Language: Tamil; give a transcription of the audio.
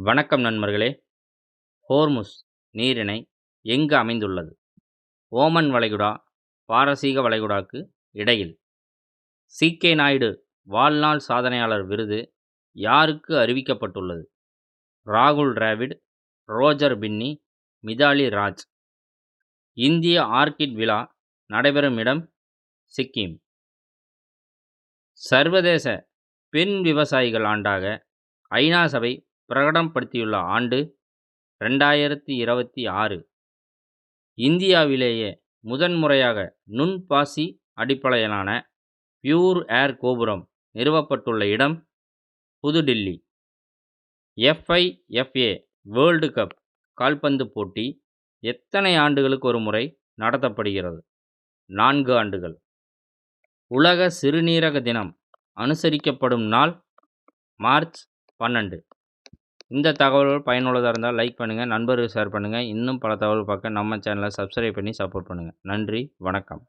வணக்கம் நண்பர்களே. ஹோர்முஸ் நீரிணை எங்கு அமைந்துள்ளது? ஓமன் வளைகுடா, பாரசீக வளைகுடாக்கு இடையில். சி.கே. நாயுடு வாழ்நாள் சாதனையாளர் விருது யாருக்கு அறிவிக்கப்பட்டுள்ளது? ராகுல் டிராவிட், ரோஜர் பின்னி, மிதாலி ராஜ். இந்திய ஆர்க்கிட் விழா நடைபெறும் இடம் சிக்கிம். சர்வதேச பெண் விவசாயிகள் ஆண்டாக ஐநா சபை பிரகடனப்படுத்தியுள்ள ஆண்டு 2026. இந்தியாவிலேயே முதன்முறையாக நுண்பாசி அடிப்படையிலான பியூர் ஏர் கோபுரம் நிறுவப்பட்டுள்ள இடம் புதுடில்லி. FIFA வேர்ல்டு கப் கால்பந்து போட்டி எத்தனை ஆண்டுகளுக்கு ஒரு முறை நடத்தப்படுகிறது? 4 ஆண்டுகள். உலக சிறுநீரக தினம் அனுசரிக்கப்படும் நாள் மார்ச் 12. இந்த தகவல்கள் பயனுள்ளதாக இருந்தால் லைக் பண்ணுங்கள், நண்பர்களுக்கு ஷேர் பண்ணுங்கள். இன்னும் பல தகவல் பார்க்க நம்ம சேனலை சப்ஸ்கிரைப் பண்ணி சப்போர்ட் பண்ணுங்கள். நன்றி, வணக்கம்.